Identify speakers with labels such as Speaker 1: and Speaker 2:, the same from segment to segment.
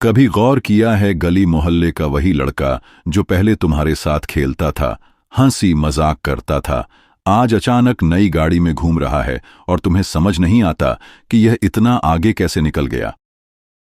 Speaker 1: कभी गौर किया है गली मोहल्ले का वही लड़का जो पहले तुम्हारे साथ खेलता था, हंसी मजाक करता था, आज अचानक नई गाड़ी में घूम रहा है और तुम्हें समझ नहीं आता कि यह इतना आगे कैसे निकल गया।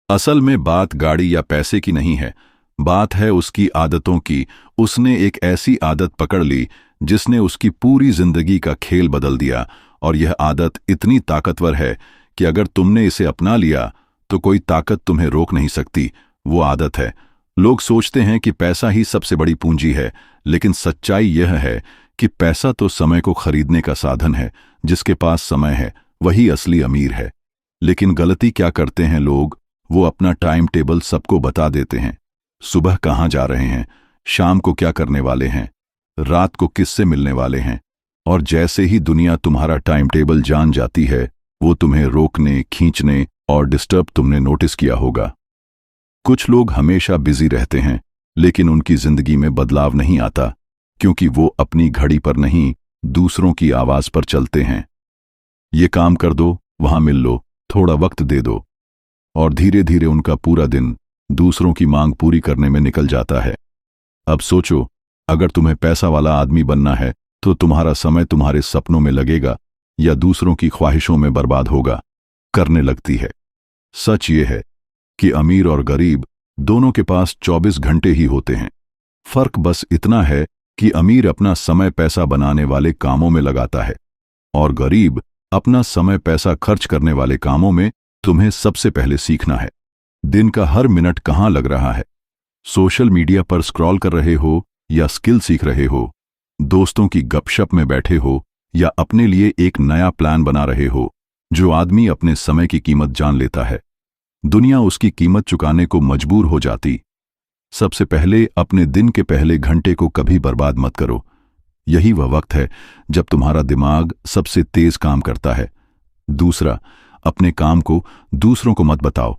Speaker 1: असल में बात गाड़ी या पैसे की नहीं है, बात है उसकी आदतों की। उसने एक ऐसी आदत पकड़ ली जिसने उसकी पूरी जिंदगी का खेल बदल दिया, और यह आदत इतनी ताकतवर है कि अगर तुमने इसे अपना लिया तो कोई ताकत तुम्हें रोक नहीं सकती। वो आदत है, लोग सोचते हैं कि पैसा ही सबसे बड़ी पूंजी है, लेकिन सच्चाई यह है कि पैसा तो समय को खरीदने का साधन है। जिसके पास समय है वही असली अमीर है। लेकिन गलती क्या करते हैं लोग, वो अपना टाइम टेबल सबको बता देते हैं। सुबह कहाँ जा रहे हैं, शाम को क्या करने वाले हैं, रात को किससे मिलने वाले हैं, और जैसे ही दुनिया तुम्हारा टाइम टेबल जान जाती है, वो तुम्हें रोकने, खींचने और डिस्टर्ब तुमने नोटिस किया होगा। कुछ लोग हमेशा बिजी रहते हैं, लेकिन उनकी जिंदगी में बदलाव नहीं आता, क्योंकि वो अपनी घड़ी पर नहीं, दूसरों की आवाज पर चलते हैं। ये काम कर दो, वहां मिल लो, थोड़ा वक्त दे दो, और धीरे धीरे उनका पूरा दिन दूसरों की मांग पूरी करने में निकल जाता है। अब सोचो, अगर तुम्हें पैसा वाला आदमी बनना है तो तुम्हारा समय तुम्हारे सपनों में लगेगा या दूसरों की ख्वाहिशों में बर्बाद होगा? करने लगती है। सच ये है कि अमीर और गरीब दोनों के पास 24 घंटे ही होते हैं। फर्क बस इतना है कि अमीर अपना समय पैसा बनाने वाले कामों में लगाता है, और गरीब अपना समय पैसा खर्च करने वाले कामों में। तुम्हें सबसे पहले सीखना है, दिन का हर मिनट कहाँ लग रहा है। सोशल मीडिया पर स्क्रॉल कर रहे हो या स्किल सीख रहे हो, दोस्तों की गपशप में बैठे हो या अपने लिए एक नया प्लान बना रहे हो। जो आदमी अपने समय की कीमत जान लेता है, दुनिया उसकी कीमत चुकाने को मजबूर हो जाती। सबसे पहले अपने दिन के पहले घंटे को कभी बर्बाद मत करो। यही वह वक्त है जब तुम्हारा दिमाग सबसे तेज काम करता है। दूसरा, अपने काम को दूसरों को मत बताओ,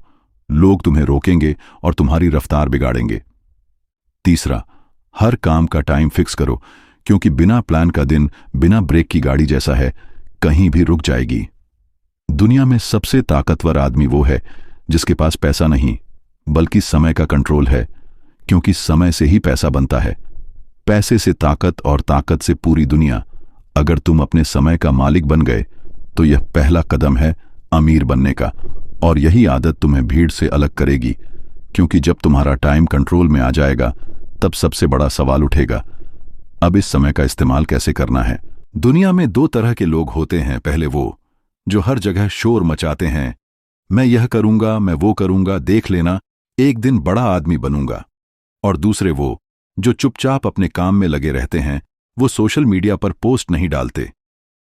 Speaker 1: लोग तुम्हें रोकेंगे और तुम्हारी रफ्तार बिगाड़ेंगे। तीसरा, हर काम का टाइम फिक्स करो, क्योंकि बिना प्लान का दिन बिना ब्रेक की गाड़ी जैसा है, कहीं भी रुक जाएगी। दुनिया में सबसे ताकतवर आदमी वो है जिसके पास पैसा नहीं, बल्कि समय का कंट्रोल है, क्योंकि समय से ही पैसा बनता है। पैसे से ताकत और ताकत से पूरी दुनिया। अगर तुम अपने समय का मालिक बन गए तो यह पहला कदम है अमीर बनने का, और यही आदत तुम्हें भीड़ से अलग करेगी, क्योंकि जब तुम्हारा टाइम कंट्रोल में आ जाएगा तब सबसे बड़ा सवाल उठेगा, अब इस समय का इस्तेमाल कैसे करना है। दुनिया में दो तरह के लोग होते हैं। पहले वो जो हर जगह शोर मचाते हैं, मैं यह करूंगा, मैं वो करूंगा, देख लेना, एक दिन बड़ा आदमी बनूंगा। और दूसरे वो जो चुपचाप अपने काम में लगे रहते हैं। वो सोशल मीडिया पर पोस्ट नहीं डालते,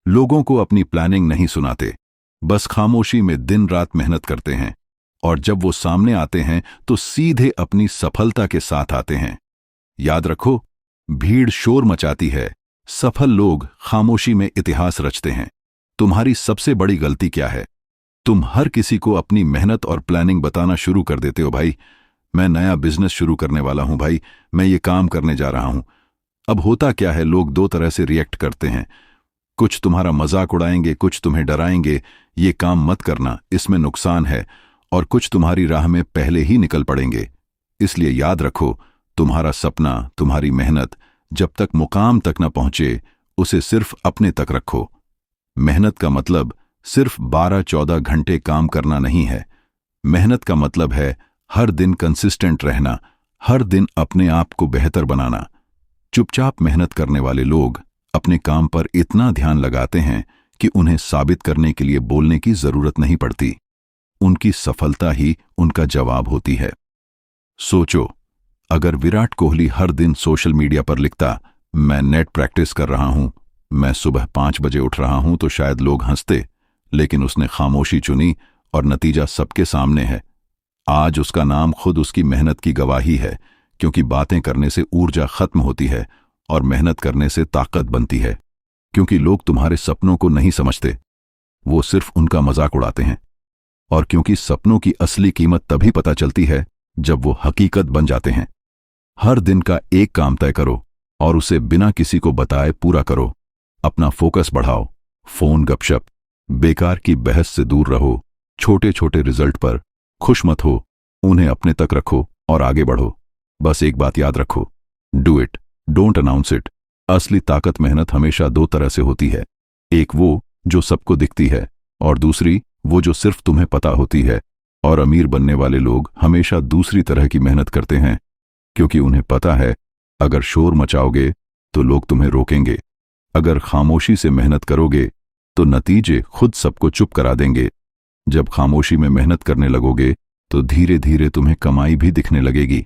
Speaker 1: लोगों को अपनी प्लानिंग नहीं सुनाते, बस खामोशी में दिन रात मेहनत करते हैं, और जब वो सामने आते हैं तो सीधे अपनी सफलता के साथ आते हैं। याद रखो, भीड़ शोर मचाती है, सफल लोग खामोशी में इतिहास रचते हैं। तुम्हारी सबसे बड़ी गलती क्या है? तुम हर किसी को अपनी मेहनत और प्लानिंग बताना शुरू कर देते हो। भाई, मैं नया बिजनेस शुरू करने वाला हूं, भाई मैं ये काम करने जा रहा हूं। अब होता क्या है, लोग दो तरह से रिएक्ट करते हैं। कुछ तुम्हारा मजाक उड़ाएंगे, कुछ तुम्हें डराएंगे, ये काम मत करना, इसमें नुकसान है, और कुछ तुम्हारी राह में पहले ही निकल पड़ेंगे। इसलिए याद रखो, तुम्हारा सपना, तुम्हारी मेहनत जब तक मुकाम तक न पहुंचे, उसे सिर्फ अपने तक रखो। मेहनत का मतलब सिर्फ 12-14 घंटे काम करना नहीं है। मेहनत का मतलब है हर दिन कंसिस्टेंट रहना, हर दिन अपने आप को बेहतर बनाना। चुपचाप मेहनत करने वाले लोग अपने काम पर इतना ध्यान लगाते हैं कि उन्हें साबित करने के लिए बोलने की जरूरत नहीं पड़ती। उनकी सफलता ही उनका जवाब होती है। सोचो, अगर विराट कोहली हर दिन सोशल मीडिया पर लिखता, मैं नेट प्रैक्टिस कर रहा हूं, मैं सुबह 5 बजे उठ रहा हूं, तो शायद लोग हंसते। लेकिन उसने खामोशी चुनी और नतीजा सबके सामने है। आज उसका नाम खुद उसकी मेहनत की गवाही है, क्योंकि बातें करने से ऊर्जा खत्म होती है और मेहनत करने से ताकत बनती है। क्योंकि लोग तुम्हारे सपनों को नहीं समझते, वो सिर्फ उनका मजाक उड़ाते हैं। और क्योंकि सपनों की असली कीमत तभी पता चलती है जब वो हकीकत बन जाते हैं। हर दिन का एक काम तय करो और उसे बिना किसी को बताए पूरा करो। अपना फोकस बढ़ाओ, फोन, गपशप, बेकार की बहस से दूर रहो। छोटे छोटे रिजल्ट पर खुश मत हो, उन्हें अपने तक रखो और आगे बढ़ो। बस एक बात याद रखो, do it, don't announce it. असली ताकत मेहनत हमेशा दो तरह से होती है, एक वो जो सबको दिखती है और दूसरी वो जो सिर्फ तुम्हें पता होती है। और अमीर बनने वाले लोग हमेशा दूसरी तरह की मेहनत करते हैं, क्योंकि उन्हें पता है अगर शोर मचाओगे तो लोग तुम्हें रोकेंगे, अगर खामोशी से मेहनत करोगे तो नतीजे खुद सबको चुप करा देंगे। जब खामोशी में मेहनत करने लगोगे तो धीरे धीरे तुम्हें कमाई भी दिखने लगेगी।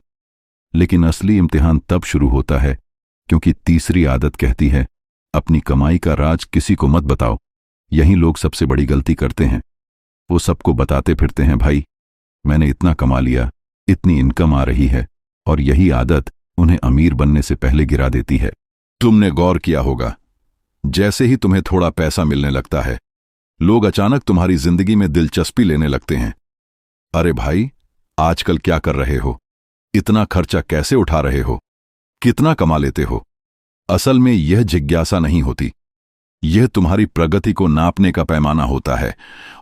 Speaker 1: लेकिन असली इम्तिहान तब शुरू होता है, क्योंकि तीसरी आदत कहती है अपनी कमाई का राज किसी को मत बताओ। यही लोग सबसे बड़ी गलती करते हैं। वो सबको बताते फिरते हैं, भाई मैंने इतना कमा लिया, इतनी इनकम आ रही है, और यही आदत उन्हें अमीर बनने से पहले गिरा देती है। तुमने गौर किया होगा, जैसे ही तुम्हें थोड़ा पैसा मिलने लगता है, लोग अचानक तुम्हारी जिंदगी में दिलचस्पी लेने लगते हैं। अरे भाई, आजकल क्या कर रहे हो? इतना खर्चा कैसे उठा रहे हो? कितना कमा लेते हो? असल में यह जिज्ञासा नहीं होती, यह तुम्हारी प्रगति को नापने का पैमाना होता है।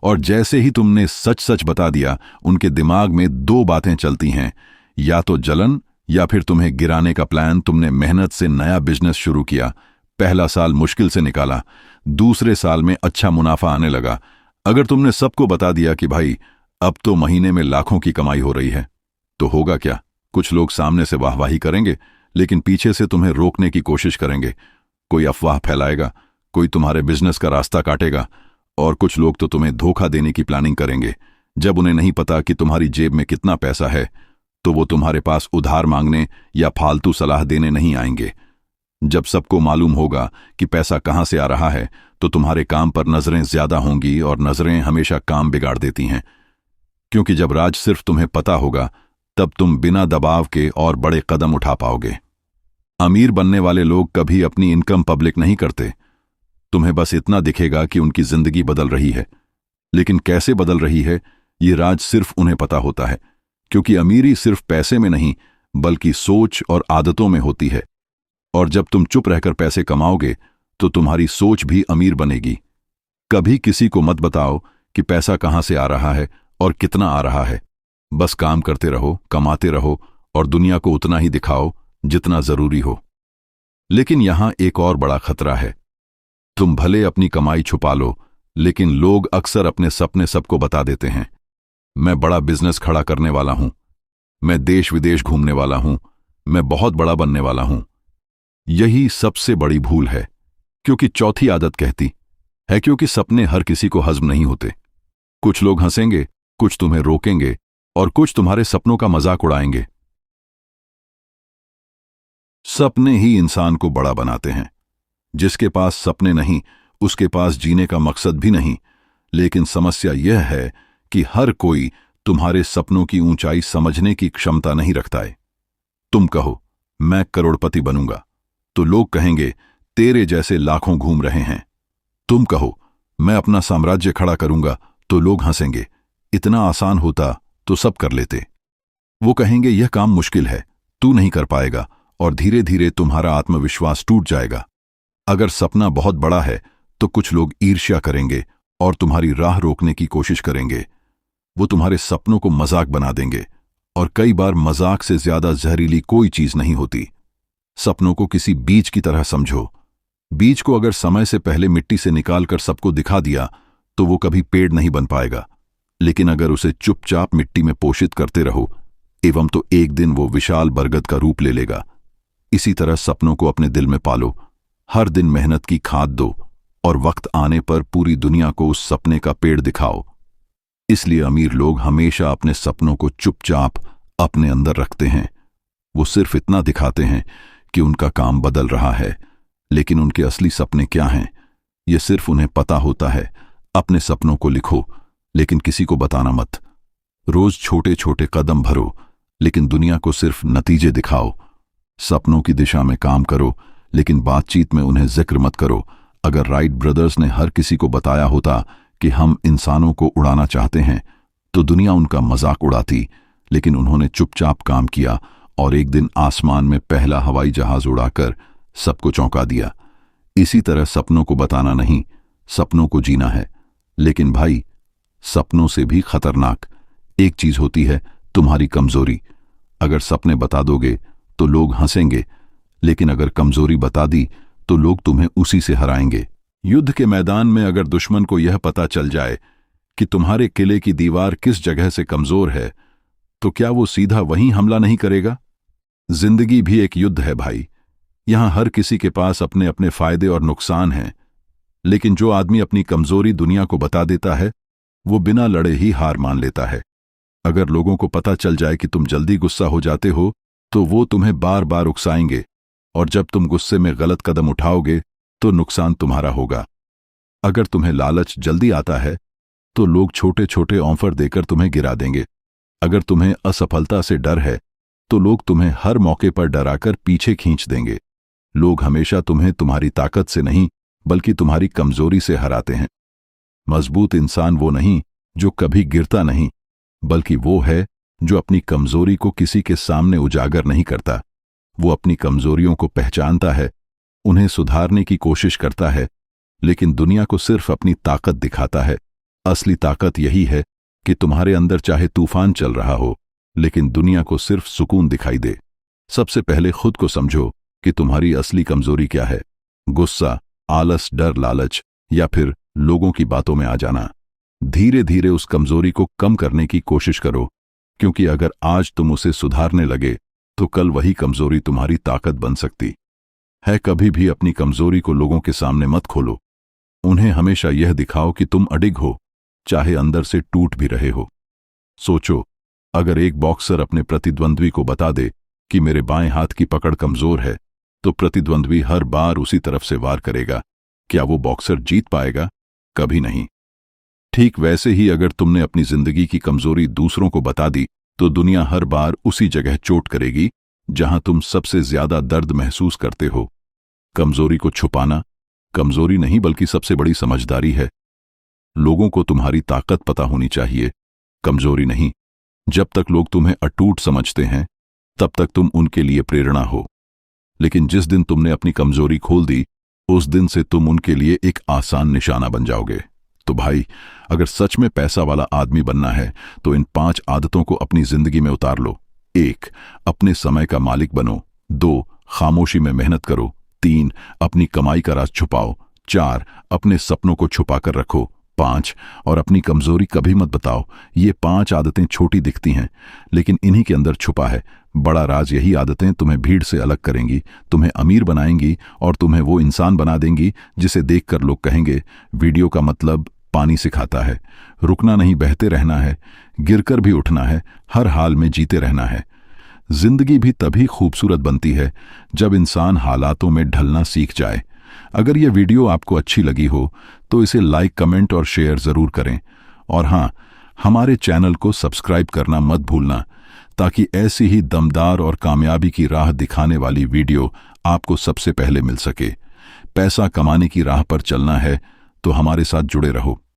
Speaker 1: और जैसे ही तुमने सच सच बता दिया, उनके दिमाग में दो बातें चलती हैं, या तो जलन या फिर तुम्हें गिराने का प्लान। तुमने मेहनत से नया बिजनेस शुरू किया, पहला साल मुश्किल से निकाला, दूसरे साल में अच्छा मुनाफा आने लगा। अगर तुमने सबको बता दिया कि भाई अब तो महीने में लाखों की कमाई हो रही है, तो होगा क्या? कुछ लोग सामने से वाहवाही करेंगे, लेकिन पीछे से तुम्हें रोकने की कोशिश करेंगे। कोई अफवाह फैलाएगा, कोई तुम्हारे बिजनेस का रास्ता काटेगा, और कुछ लोग तो तुम्हें धोखा देने की प्लानिंग करेंगे। जब उन्हें नहीं पता कि तुम्हारी जेब में कितना पैसा है, तो वो तुम्हारे पास उधार मांगने या फालतू सलाह देने नहीं आएंगे। जब सबको मालूम होगा कि पैसा कहां से आ रहा है, तो तुम्हारे काम पर नजरें ज्यादा होंगी, और नजरें हमेशा काम बिगाड़ देती हैं। क्योंकि जब राज सिर्फ तुम्हें पता होगा, तब तुम बिना दबाव के और बड़े कदम उठा पाओगे। अमीर बनने वाले लोग कभी अपनी इनकम पब्लिक नहीं करते। तुम्हें बस इतना दिखेगा कि उनकी जिंदगी बदल रही है, लेकिन कैसे बदल रही है ये राज सिर्फ उन्हें पता होता है। क्योंकि अमीरी सिर्फ पैसे में नहीं, बल्कि सोच और आदतों में होती है। और जब तुम चुप रहकर पैसे कमाओगे, तो तुम्हारी सोच भी अमीर बनेगी। कभी किसी को मत बताओ कि पैसा कहां से आ रहा है और कितना आ रहा है। बस काम करते रहो, कमाते रहो, और दुनिया को उतना ही दिखाओ जितना जरूरी हो। लेकिन यहां एक और बड़ा खतरा है। तुम भले अपनी कमाई छुपा लो, लेकिन लोग अक्सर अपने सपने सबको बता देते हैं। मैं बड़ा बिजनेस खड़ा करने वाला हूं, मैं देश विदेश घूमने वाला हूं, मैं बहुत बड़ा बनने वाला हूं। यही सबसे बड़ी भूल है, क्योंकि चौथी आदत कहती है क्योंकि सपने हर किसी को हजम नहीं होते। कुछ लोग हंसेंगे, कुछ तुम्हें रोकेंगे, और कुछ तुम्हारे सपनों का मजाक उड़ाएंगे। सपने ही इंसान को बड़ा बनाते हैं। जिसके पास सपने नहीं, उसके पास जीने का मकसद भी नहीं। लेकिन समस्या यह है कि हर कोई तुम्हारे सपनों की ऊंचाई समझने की क्षमता नहीं रखता है। तुम कहो मैं करोड़पति बनूंगा, तो लोग कहेंगे तेरे जैसे लाखों घूम रहे हैं। तुम कहो मैं अपना साम्राज्य खड़ा करूंगा, तो लोग हंसेंगे। इतना आसान होता तो सब कर लेते। वो कहेंगे यह काम मुश्किल है, तू नहीं कर पाएगा, और धीरे धीरे तुम्हारा आत्मविश्वास टूट जाएगा। अगर सपना बहुत बड़ा है, तो कुछ लोग ईर्ष्या करेंगे और तुम्हारी राह रोकने की कोशिश करेंगे। वो तुम्हारे सपनों को मजाक बना देंगे, और कई बार मजाक से ज्यादा जहरीली कोई चीज नहीं होती। सपनों को किसी बीज की तरह समझो। बीज को अगर समय से पहले मिट्टी से निकालकर सबको दिखा दिया, तो वो कभी पेड़ नहीं बन पाएगा। लेकिन अगर उसे चुपचाप मिट्टी में पोषित करते रहो, एवं तो एक दिन वो विशाल बरगद का रूप ले लेगा। इसी तरह सपनों को अपने दिल में पालो, हर दिन मेहनत की खाद दो, और वक्त आने पर पूरी दुनिया को उस सपने का पेड़ दिखाओ। इसलिए अमीर लोग हमेशा अपने सपनों को चुपचाप अपने अंदर रखते हैं। वो सिर्फ इतना दिखाते हैं कि उनका काम बदल रहा है, लेकिन उनके असली सपने क्या हैं, ये सिर्फ उन्हें पता होता है। अपने सपनों को लिखो, लेकिन किसी को बताना मत। रोज छोटे छोटे कदम भरो, लेकिन दुनिया को सिर्फ नतीजे दिखाओ। सपनों की दिशा में काम करो, लेकिन बातचीत में उन्हें जिक्र मत करो। अगर राइट ब्रदर्स ने हर किसी को बताया होता कि हम इंसानों को उड़ाना चाहते हैं, तो दुनिया उनका मजाक उड़ाती। लेकिन उन्होंने चुपचाप काम किया, और एक दिन आसमान में पहला हवाई जहाज उड़ाकर सबको चौंका दिया। इसी तरह सपनों को बताना नहीं, सपनों को जीना है। लेकिन भाई, सपनों से भी खतरनाक एक चीज होती है तुम्हारी कमजोरी। अगर सपने बता दोगे तो लोग हंसेंगे, लेकिन अगर कमजोरी बता दी तो लोग तुम्हें उसी से हराएंगे। युद्ध के मैदान में अगर दुश्मन को यह पता चल जाए कि तुम्हारे किले की दीवार किस जगह से कमजोर है, तो क्या वो सीधा वहीं हमला नहीं करेगा? जिंदगी भी एक युद्ध है भाई। यहां हर किसी के पास अपने अपने फायदे और नुकसान हैं, लेकिन जो आदमी अपनी कमजोरी दुनिया को बता देता है, वो बिना लड़े ही हार मान लेता है। अगर लोगों को पता चल जाए कि तुम जल्दी गुस्सा हो जाते हो, तो वो तुम्हें बार बार उकसाएंगे, और जब तुम गुस्से में गलत कदम उठाओगे तो नुकसान तुम्हारा होगा। अगर तुम्हें लालच जल्दी आता है, तो लोग छोटे छोटे ऑफर देकर तुम्हें गिरा देंगे। अगर तुम्हें असफलता से डर है, तो लोग तुम्हें हर मौके पर डराकर पीछे खींच देंगे। लोग हमेशा तुम्हें तुम्हारी ताकत से नहीं, बल्कि तुम्हारी कमजोरी से हराते हैं। मजबूत इंसान वो नहीं जो कभी गिरता नहीं, बल्कि वो है जो अपनी कमजोरी को किसी के सामने उजागर नहीं करता। वो अपनी कमजोरियों को पहचानता है, उन्हें सुधारने की कोशिश करता है, लेकिन दुनिया को सिर्फ अपनी ताकत दिखाता है। असली ताकत यही है कि तुम्हारे अंदर चाहे तूफान चल रहा हो, लेकिन दुनिया को सिर्फ सुकून दिखाई दे। सबसे पहले खुद को समझो कि तुम्हारी असली कमजोरी क्या है। गुस्सा, आलस, डर, लालच, या फिर लोगों की बातों में आ जाना। धीरे धीरे उस कमजोरी को कम करने की कोशिश करो, क्योंकि अगर आज तुम उसे सुधारने लगे तो कल वही कमजोरी तुम्हारी ताकत बन सकती है। कभी भी अपनी कमजोरी को लोगों के सामने मत खोलो। उन्हें हमेशा यह दिखाओ कि तुम अडिग हो, चाहे अंदर से टूट भी रहे हो। सोचो, अगर एक बॉक्सर अपने प्रतिद्वंद्वी को बता दे कि मेरे बाएं हाथ की पकड़ कमजोर है, तो प्रतिद्वंद्वी हर बार उसी तरफ से वार करेगा। क्या वो बॉक्सर जीत पाएगा? कभी नहीं। ठीक वैसे ही अगर तुमने अपनी जिंदगी की कमजोरी दूसरों को बता दी, तो दुनिया हर बार उसी जगह चोट करेगी जहां तुम सबसे ज्यादा दर्द महसूस करते हो। कमजोरी को छुपाना कमजोरी नहीं, बल्कि सबसे बड़ी समझदारी है। लोगों को तुम्हारी ताकत पता होनी चाहिए, कमजोरी नहीं। जब तक लोग तुम्हें अटूट समझते हैं, तब तक तुम उनके लिए प्रेरणा हो। लेकिन जिस दिन तुमने अपनी कमजोरी खोल दी, उस दिन से तुम उनके लिए एक आसान निशाना बन जाओगे। तो भाई, अगर सच में पैसा वाला आदमी बनना है, तो इन 5 आदतों को अपनी जिंदगी में उतार लो। 1. अपने समय का मालिक बनो। 2. खामोशी में मेहनत करो। 3. अपनी कमाई का राज छुपाओ। 4. अपने सपनों को छुपा कर रखो। 5. और अपनी कमजोरी कभी मत बताओ। ये 5 आदतें छोटी दिखती हैं, लेकिन इन्हीं के अंदर छुपा है बड़ा राज। यही आदतें तुम्हें भीड़ से अलग करेंगी, तुम्हें अमीर बनाएंगी, और तुम्हें वो इंसान बना देंगी जिसे देखकर लोग कहेंगे, वीडियो का मतलब पानी सिखाता है। रुकना नहीं, बहते रहना है, गिरकर भी उठना है, हर हाल में जीते रहना है। जिंदगी भी तभी खूबसूरत बनती है जब इंसान हालातों में ढलना सीख जाए। अगर यह वीडियो आपको अच्छी लगी हो, तो इसे लाइक, कमेंट और शेयर जरूर करें। और हाँ, हमारे चैनल को सब्सक्राइब करना मत भूलना, ताकि ऐसी ही दमदार और कामयाबी की राह दिखाने वाली वीडियो आपको सबसे पहले मिल सके। पैसा कमाने की राह पर चलना है, तो हमारे साथ जुड़े रहो।